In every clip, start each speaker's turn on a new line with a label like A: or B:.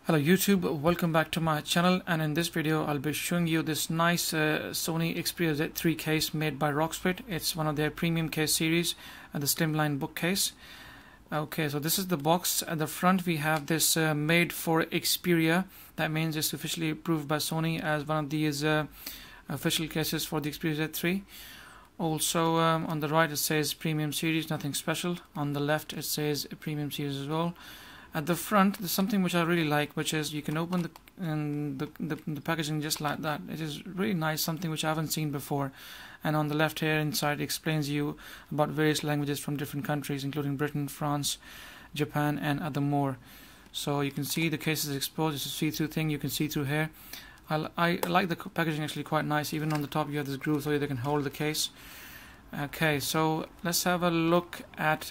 A: Hello YouTube, welcome back to my channel, and in this video I'll be showing you this nice Sony Xperia Z3 case made by Roxfit. It's one of their premium case series and the Slimline bookcase. Okay, so this is the box. At the front we have this made for Xperia. That means it's officially approved by Sony as one of these official cases for the Xperia Z3. Also on the right it says premium series, nothing special. On the left it says premium series as well. At the front, there's something which I really like, which is you can open the packaging just like that. It is really nice, something which I haven't seen before. And on the left here inside, it explains you about various languages from different countries, including Britain, France, Japan, and other more. So you can see the case is exposed. It's a see-through thing. You can see through here. I like the packaging, actually quite nice. Even on the top, you have this groove so they can hold the case. Okay, so let's have a look at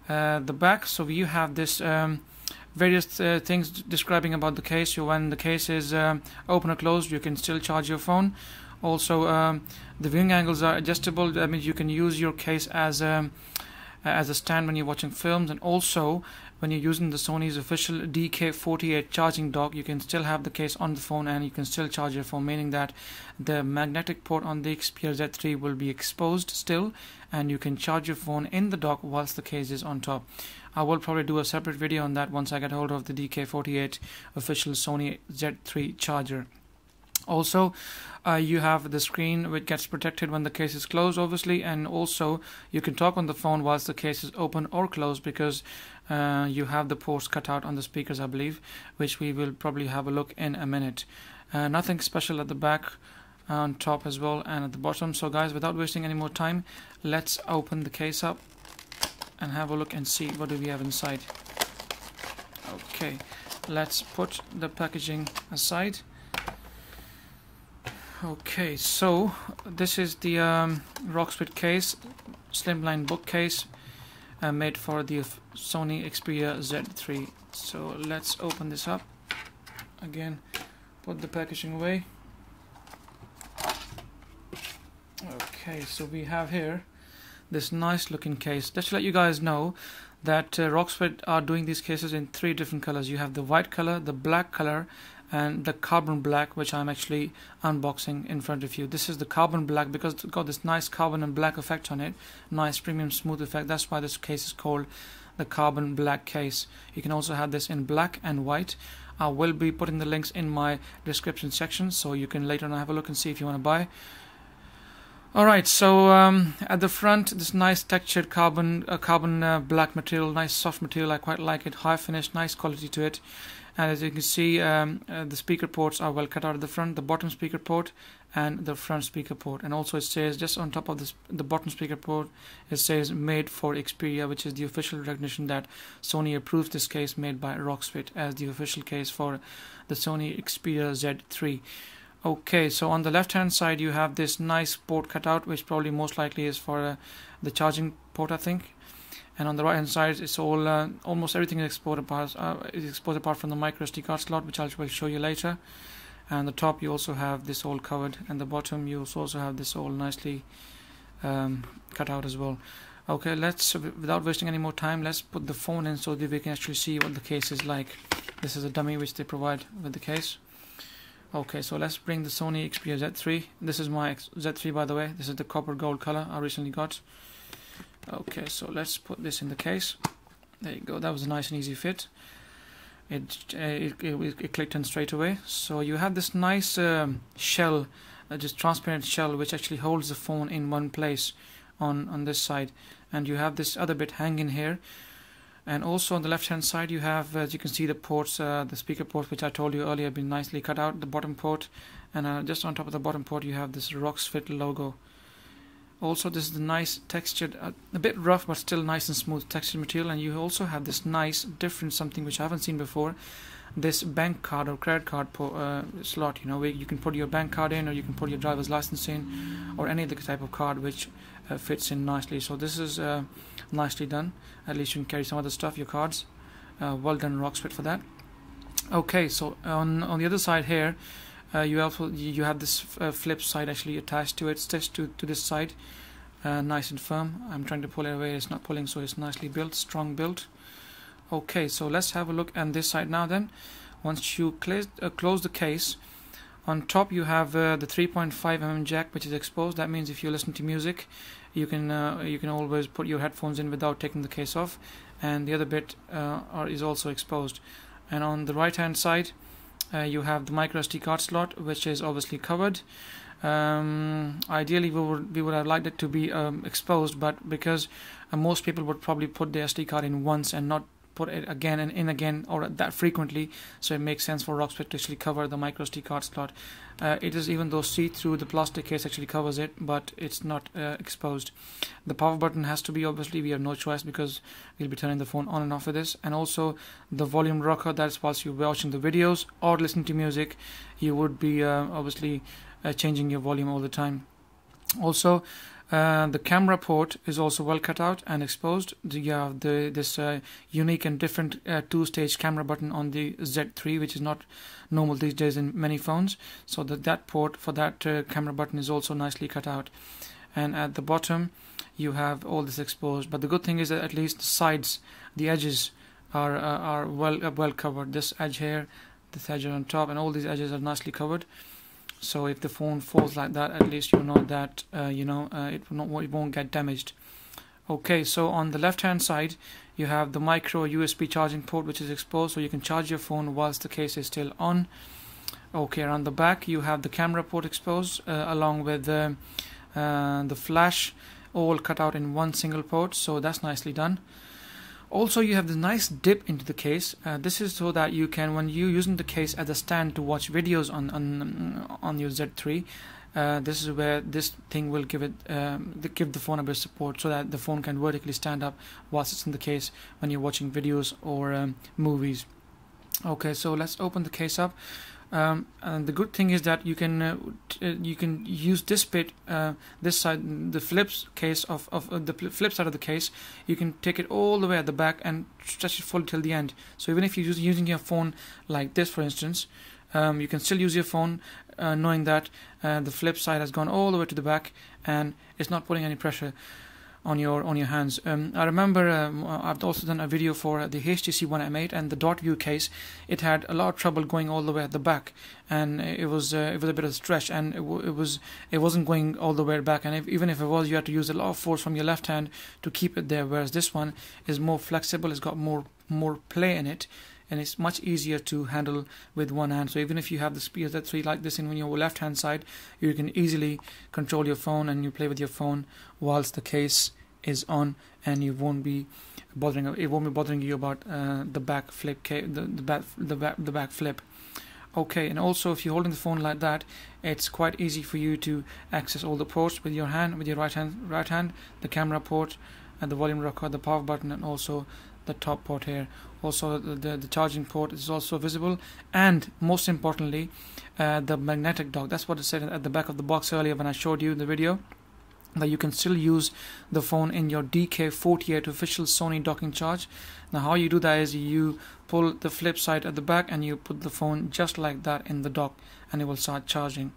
A: the back. So you have this various things describing about the case. So when the case is open or closed, you can still charge your phone. Also the viewing angles are adjustable. That means you can use your case as a stand when you're watching films, and also when you're using the Sony's official DK48 charging dock, you can still have the case on the phone and you can still charge your phone, meaning that the magnetic port on the Xperia Z3 will be exposed still, and you can charge your phone in the dock whilst the case is on top. I will probably do a separate video on that once I get hold of the DK48 official Sony Z3 charger. Also, you have the screen which gets protected when the case is closed, obviously, and also you can talk on the phone whilst the case is open or closed, because you have the ports cut out on the speakers, I believe, which we will probably have a look in a minute. Nothing special at the back, on top as well, and at the bottom. So guys, without wasting any more time, let's open the case up and have a look and see what do we have inside. Okay, let's put the packaging aside. Okay, so this is the Roxfit case, Slimline bookcase, made for the Sony Xperia Z3. So let's open this up. Again, put the packaging away. Okay, so we have here this nice looking case. Just to let you guys know that Roxfit are doing these cases in 3 different colors. You have the white color, the black color, and the carbon black, which I'm actually unboxing in front of you. This is the carbon black because it's got this nice carbon and black effect on it, nice premium smooth effect. That's why this case is called the carbon black case. You can also have this in black and white. I will be putting the links in my description section, so you can later on have a look and see if you want to buy. Alright, so at the front, this nice textured carbon black material, nice soft material. I quite like it, high finish, nice quality to it. And as you can see, the speaker ports are well cut out at the front, the bottom speaker port and the front speaker port. And also it says, just on top of this, the bottom speaker port, it says made for Xperia, which is the official recognition that Sony approves this case made by Roxfit as the official case for the Sony Xperia Z3. Okay, so on the left hand side you have this nice port cut out, which probably most likely is for the charging port, I think. And on the right hand side it's all almost everything is exposed apart from the micro SD card slot, which I will show you later. And the top you also have this all covered, and the bottom you also have this all nicely cut out as well. Okay, let's, without wasting any more time, let's put the phone in so that we can actually see what the case is like. This is a dummy which they provide with the case. Okay, so let's bring the Sony Xperia Z3. This is my Z3, by the way. This is the copper gold color I recently got. Okay, so let's put this in the case. There you go. That was a nice and easy fit. It clicked in straight away. So you have this nice shell, just transparent shell, which actually holds the phone in one place on this side. And you have this other bit hanging here. And also on the left hand side you have, as you can see, the ports, the speaker ports, which I told you earlier have been nicely cut out, the bottom port, and just on top of the bottom port you have this Roxfit logo. Also, this is the nice textured, a bit rough but still nice and smooth textured material. And you also have this nice different something which I haven't seen before, this bank card or credit card slot, you know, where you can put your bank card in, or you can put your driver's license in, or any other type of card which fits in nicely. So this is nicely done. At least you can carry some other stuff, your cards. Well done Roxfit for that. Okay, so on the other side here you have this flip side actually attached to it, stitched to this side, nice and firm. I'm trying to pull it away, it's not pulling, so it's nicely built, strong built. Okay, so let's have a look on this side now then. Once you close the case, on top you have the 3.5 mm jack, which is exposed. That means if you listen to music, you can always put your headphones in without taking the case off, and the other bit is also exposed. And on the right hand side, you have the micro SD card slot, which is obviously covered. Ideally we would have liked it to be exposed, but because most people would probably put the SD card in once and not put it again and in again or that frequently, so it makes sense for Roxfit to actually cover the micro SD card slot. It is, even though see-through, the plastic case actually covers it, but it's not exposed. The power button has to be, obviously we have no choice because we'll be turning the phone on and off with this. And also the volume rocker, that's whilst you're watching the videos or listening to music, you would be obviously changing your volume all the time. Also the camera port is also well cut out and exposed. You have this unique and different two-stage camera button on the Z3, which is not normal these days in many phones. So that port for that camera button is also nicely cut out. And at the bottom you have all this exposed. But the good thing is that at least the sides, the edges are well covered. This edge here, this edge on top, and all these edges are nicely covered. So if the phone falls like that, at least you know that it won't get damaged. Okay, so on the left hand side you have the micro USB charging port, which is exposed, so you can charge your phone whilst the case is still on. Okay, around the back you have the camera port exposed, along with the flash, all cut out in one single port, so that's nicely done. Also, you have this nice dip into the case. This is so that you can, when you're using the case as a stand to watch videos on your Z3, this is where this thing will give the phone a bit of support, so that the phone can vertically stand up whilst it's in the case when you're watching videos or movies. Okay, so let's open the case up. And the good thing is that you can use this bit, this side, the flips case of the flip side of the case. You can take it all the way at the back and stretch it fully till the end. So even if you're using your phone like this, for instance, you can still use your phone knowing that the flip side has gone all the way to the back and it's not putting any pressure on your hands. I remember I've also done a video for the HTC One M8 and the dot view case. It had a lot of trouble going all the way at the back, and it was a bit of a stretch, and it wasn't going all the way back, and even if it was, you had to use a lot of force from your left hand to keep it there, whereas this one is more flexible, it's got more play in it, and it's much easier to handle with one hand. So even if you have the Xperia Z3 like this in your left hand side, you can easily control your phone and you play with your phone whilst the case is on, and it won't be bothering you about the back flip, the back flip. Okay, and also if you're holding the phone like that, it's quite easy for you to access all the ports with your hand, with your right hand, the camera port and the volume rocker, the power button, and also the top port here. Also the charging port is also visible, and most importantly the magnetic dock. That's what it said at the back of the box earlier when I showed you in the video, that you can still use the phone in your DK48 official Sony docking charge. Now how you do that is you pull the flip side at the back and you put the phone just like that in the dock and it will start charging.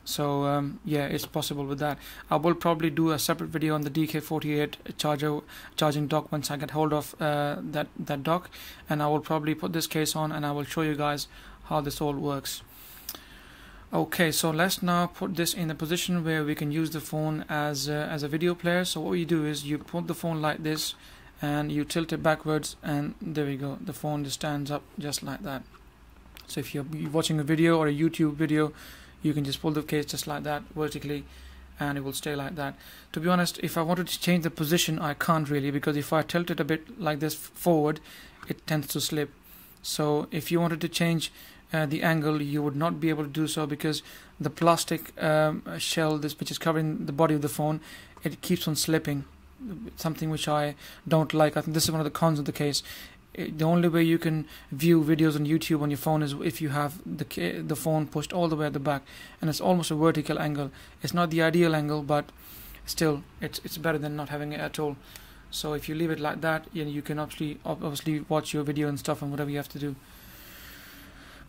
A: So yeah, it's possible with that. I will probably do a separate video on the DK48 charging dock once I get hold of that dock, and I will probably put this case on and I will show you guys how this all works. Okay, so let's now put this in a position where we can use the phone as a video player. So what you do is you put the phone like this and you tilt it backwards, and there we go, the phone just stands up just like that. So if you're watching a video or a YouTube video, you can just pull the case just like that vertically and it will stay like that. To be honest, if I wanted to change the position, I can't really, because if I tilt it a bit like this forward, it tends to slip. So if you wanted to change the angle, you would not be able to do so, because the plastic shell, which is covering the body of the phone, it keeps on slipping, something which I don't like. I think this is one of the cons of the case. The only way you can view videos on YouTube on your phone is if you have the phone pushed all the way at the back, and it's almost a vertical angle. It's not the ideal angle, but still it's better than not having it at all. So if you leave it like that, you can obviously watch your video and stuff and whatever you have to do.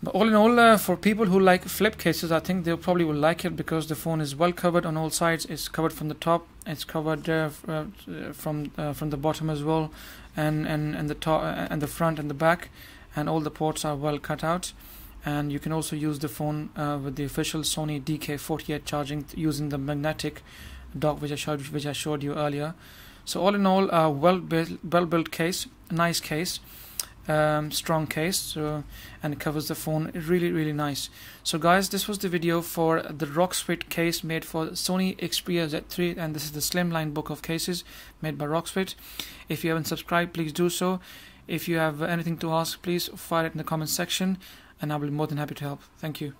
A: But all in all, for people who like flip cases, I think they probably will like it, because the phone is well covered on all sides. It's covered from the top, it's covered from the bottom as well, and the top and the front and the back, and all the ports are well cut out. And you can also use the phone with the official Sony DK48 charging using the magnetic dock which I showed you earlier. So all in all, well built case, nice case, strong case, so, and it covers the phone really nice. So guys, this was the video for the Roxfit case made for Sony Xperia Z3, and this is the Slimline book of cases made by Roxfit. If you haven't subscribed, please do so. If you have anything to ask, please fire it in the comment section, and I will be more than happy to help. Thank you.